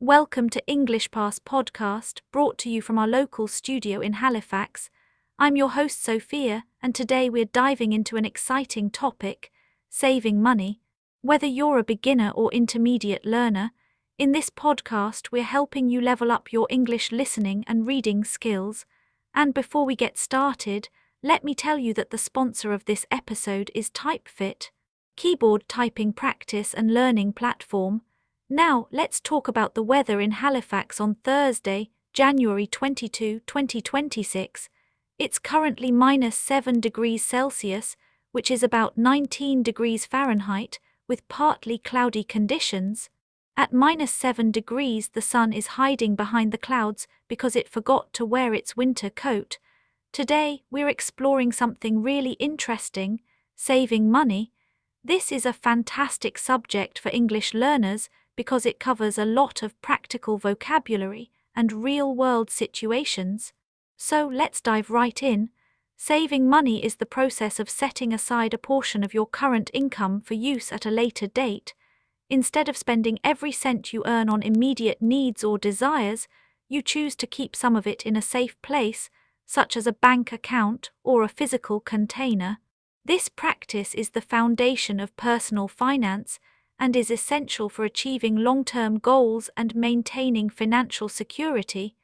Welcome to EnglishPass Podcast, brought to you from our local studio in Halifax. I'm your host Sophia, and today we're diving into an exciting topic, saving money. Whether you're a beginner or intermediate learner, in this podcast we're helping you level up your English listening and reading skills. And before we get started, let me tell you that the sponsor of this episode is TypeFit, keyboard typing practice and learning platform. Now, let's talk about the weather in Halifax on Thursday, January 22, 2026. It's currently -7 degrees Celsius, which is about 19 degrees Fahrenheit, with partly cloudy conditions. At -7 degrees, the sun is hiding behind the clouds because it forgot to wear its winter coat. Today, we're exploring something really interesting, saving money. This is a fantastic subject for English learners because it covers a lot of practical vocabulary and real-world situations. So let's dive right in. Saving money is the process of setting aside a portion of your current income for use at a later date. Instead of spending every cent you earn on immediate needs or desires, you choose to keep some of it in a safe place, such as a bank account or a physical container. This practice is the foundation of personal finance and is essential for achieving long-term goals and maintaining financial security.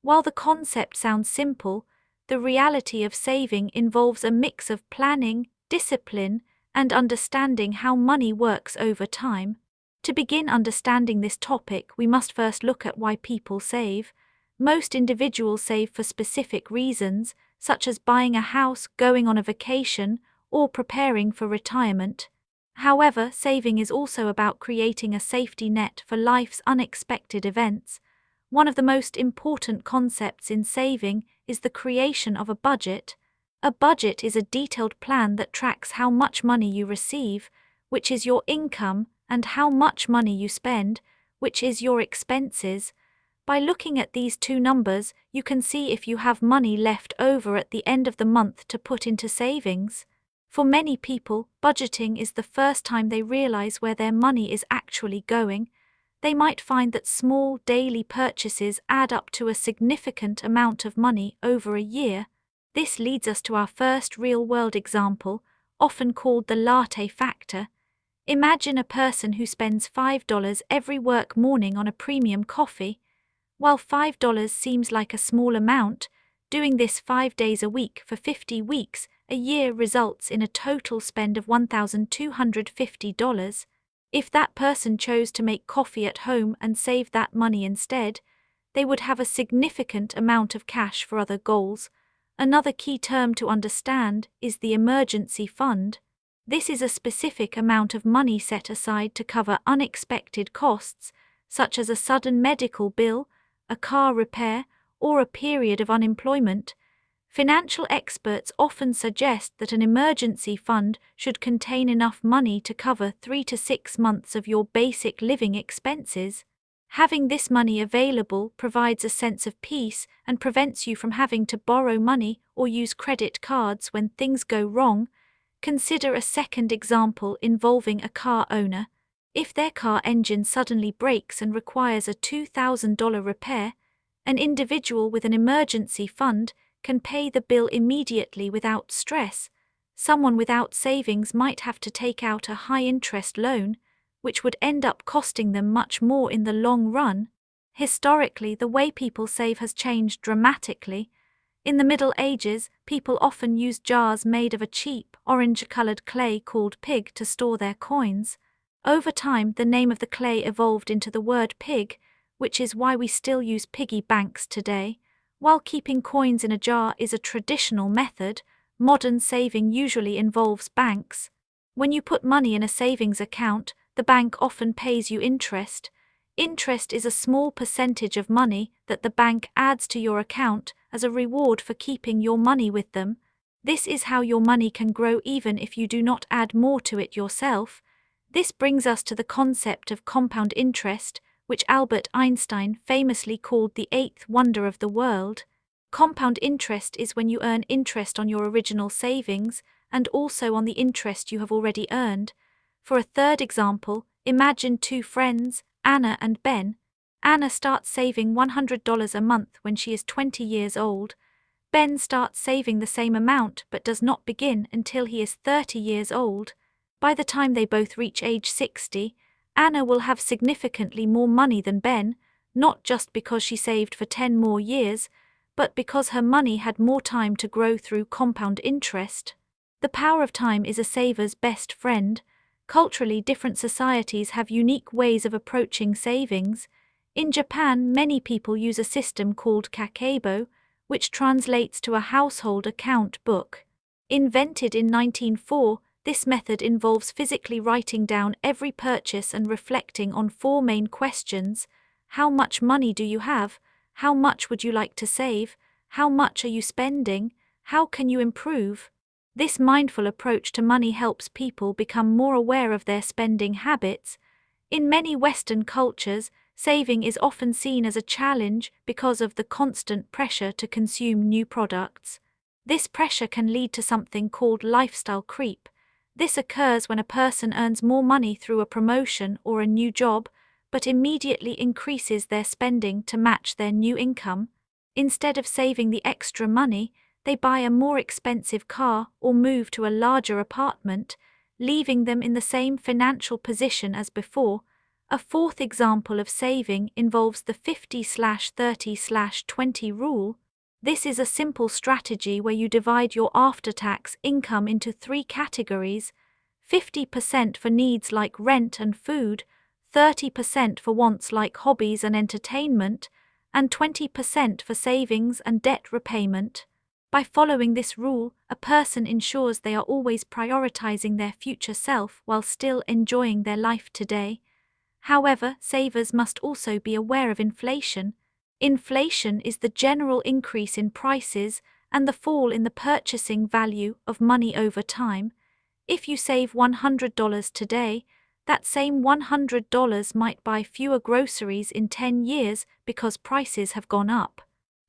While the concept sounds simple, the reality of saving involves a mix of planning, discipline, and understanding how money works over time. To begin understanding this topic, we must first look at why people save. Most individuals save for specific reasons, such as buying a house, going on a vacation, or preparing for retirement. However, saving is also about creating a safety net for life's unexpected events. One of the most important concepts in saving is the creation of a budget. A budget is a detailed plan that tracks how much money you receive, which is your income, and how much money you spend, which is your expenses. By looking at these two numbers, you can see if you have money left over at the end of the month to put into savings. For many people, budgeting is the first time they realize where their money is actually going. They might find that small daily purchases add up to a significant amount of money over a year. This leads us to our first real-world example, often called the latte factor. Imagine a person who spends $5 every work morning on a premium coffee. While $5 seems like a small amount, doing this 5 days a week for 50 weeks a year results in a total spend of $1,250. If that person chose to make coffee at home and save that money instead, they would have a significant amount of cash for other goals. Another key term to understand is the emergency fund. This is a specific amount of money set aside to cover unexpected costs, such as a sudden medical bill, a car repair, or a period of unemployment. Financial experts often suggest that an emergency fund should contain enough money to cover 3 to 6 months of your basic living expenses. Having this money available provides a sense of peace and prevents you from having to borrow money or use credit cards when things go wrong. Consider a second example involving a car owner. If their car engine suddenly breaks and requires a $2,000 repair, an individual with an emergency fund can pay the bill immediately without stress. Someone without savings might have to take out a high-interest loan, which would end up costing them much more in the long run. Historically, the way people save has changed dramatically. In the Middle Ages, people often used jars made of a cheap, orange-colored clay called pig to store their coins. Over time, the name of the clay evolved into the word pig, which is why we still use piggy banks today. While keeping coins in a jar is a traditional method, modern saving usually involves banks. When you put money in a savings account, the bank often pays you interest. Interest is a small percentage of money that the bank adds to your account as a reward for keeping your money with them. This is how your money can grow even if you do not add more to it yourself. This brings us to the concept of compound interest, which Albert Einstein famously called the eighth wonder of the world. Compound interest is when you earn interest on your original savings and also on the interest you have already earned. For a third example, imagine two friends, Anna and Ben. Anna starts saving $100 a month when she is 20 years old. Ben starts saving the same amount but does not begin until he is 30 years old. By the time they both reach age 60, Anna will have significantly more money than Ben, not just because she saved for 10 more years, but because her money had more time to grow through compound interest. The power of time is a saver's best friend. Culturally different societies have unique ways of approaching savings. In Japan, many people use a system called kakeibo, which translates to a household account book. Invented in 1904, this method involves physically writing down every purchase and reflecting on 4 main questions: how much money do you have? How much would you like to save? How much are you spending? How can you improve? This mindful approach to money helps people become more aware of their spending habits. In many Western cultures, saving is often seen as a challenge because of the constant pressure to consume new products. This pressure can lead to something called lifestyle creep. This occurs when a person earns more money through a promotion or a new job, but immediately increases their spending to match their new income. Instead of saving the extra money, they buy a more expensive car or move to a larger apartment, leaving them in the same financial position as before. A fourth example of saving involves the 50/30/20 rule. This is a simple strategy where you divide your after-tax income into 3 categories: 50% for needs like rent and food, 30% for wants like hobbies and entertainment, and 20% for savings and debt repayment. By following this rule, a person ensures they are always prioritizing their future self while still enjoying their life today. However, savers must also be aware of inflation. Inflation is the general increase in prices and the fall in the purchasing value of money over time. If you save $100 today, that same $100 might buy fewer groceries in 10 years because prices have gone up.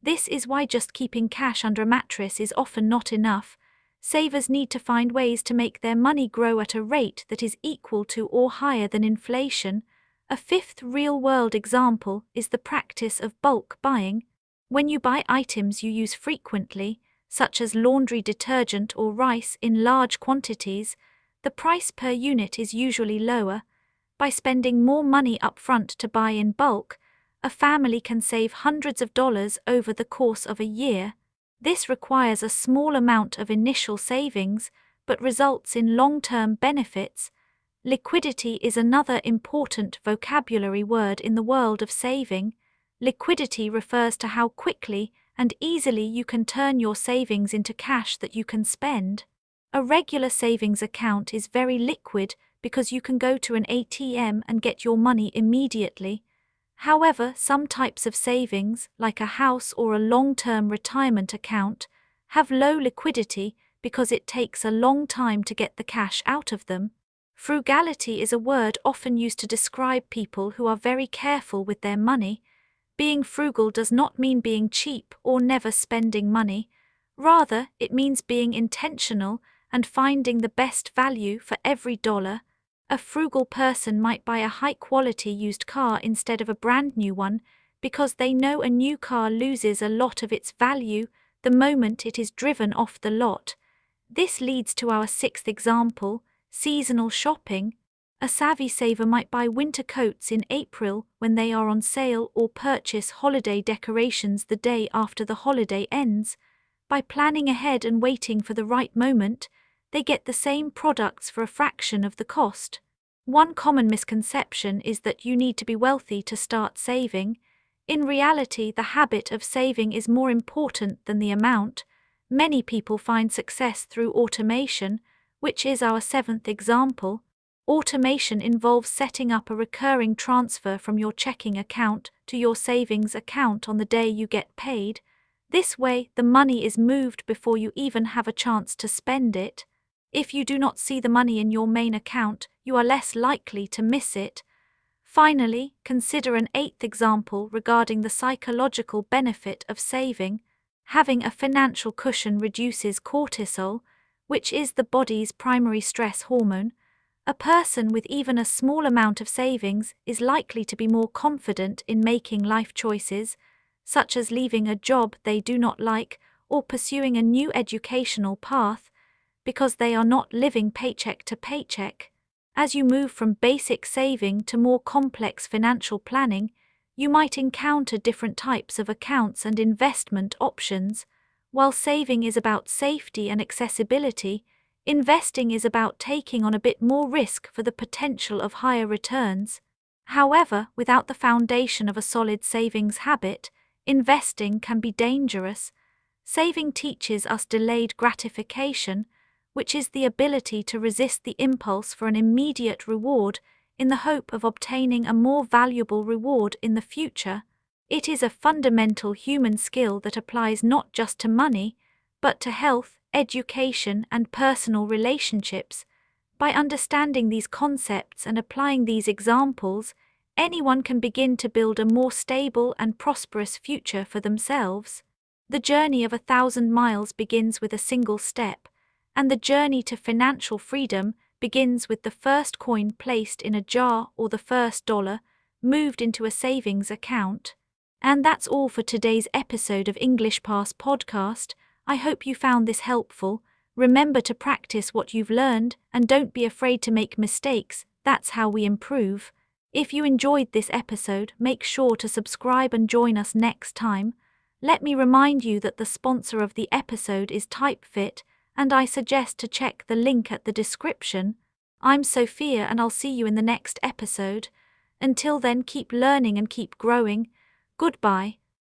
This is why just keeping cash under a mattress is often not enough. Savers need to find ways to make their money grow at a rate that is equal to or higher than inflation. A fifth real-world example is the practice of bulk buying. When you buy items you use frequently, such as laundry detergent or rice in large quantities, the price per unit is usually lower. By spending more money upfront to buy in bulk, a family can save hundreds of dollars over the course of a year. This requires a small amount of initial savings, but results in long-term benefits. Liquidity is another important vocabulary word in the world of saving. Liquidity refers to how quickly and easily you can turn your savings into cash that you can spend. A regular savings account is very liquid because you can go to an ATM and get your money immediately. However, some types of savings, like a house or a long-term retirement account, have low liquidity because it takes a long time to get the cash out of them. Frugality is a word often used to describe people who are very careful with their money. Being frugal does not mean being cheap or never spending money. Rather, it means being intentional and finding the best value for every dollar. A frugal person might buy a high-quality used car instead of a brand-new one because they know a new car loses a lot of its value the moment it is driven off the lot. This leads to our sixth example, seasonal shopping. A savvy saver might buy winter coats in April when they are on sale or purchase holiday decorations the day after the holiday ends. By planning ahead and waiting for the right moment, they get the same products for a fraction of the cost. One common misconception is that you need to be wealthy to start saving. In reality, the habit of saving is more important than the amount. Many people find success through automation, which is our seventh example. Automation involves setting up a recurring transfer from your checking account to your savings account on the day you get paid. This way, the money is moved before you even have a chance to spend it. If you do not see the money in your main account, you are less likely to miss it. Finally, consider an eighth example regarding the psychological benefit of saving. Having a financial cushion reduces cortisol, which is the body's primary stress hormone. A person with even a small amount of savings is likely to be more confident in making life choices, such as leaving a job they do not like or pursuing a new educational path, because they are not living paycheck to paycheck. As you move from basic saving to more complex financial planning, you might encounter different types of accounts and investment options. While saving is about safety and accessibility, investing is about taking on a bit more risk for the potential of higher returns. However, without the foundation of a solid savings habit, investing can be dangerous. Saving teaches us delayed gratification, which is the ability to resist the impulse for an immediate reward in the hope of obtaining a more valuable reward in the future. It is a fundamental human skill that applies not just to money, but to health, education, and personal relationships. By understanding these concepts and applying these examples, anyone can begin to build a more stable and prosperous future for themselves. The journey of 1,000 miles begins with a single step, and the journey to financial freedom begins with the first coin placed in a jar or the first dollar moved into a savings account. And that's all for today's episode of EnglishPass Podcast. I hope you found this helpful. Remember to practice what you've learned and don't be afraid to make mistakes. That's how we improve. If you enjoyed this episode, make sure to subscribe and join us next time. Let me remind you that the sponsor of the episode is TypeFit, and I suggest to check the link at the description. I'm Sophia, and I'll see you in the next episode. Until then, keep learning and keep growing. Goodbye.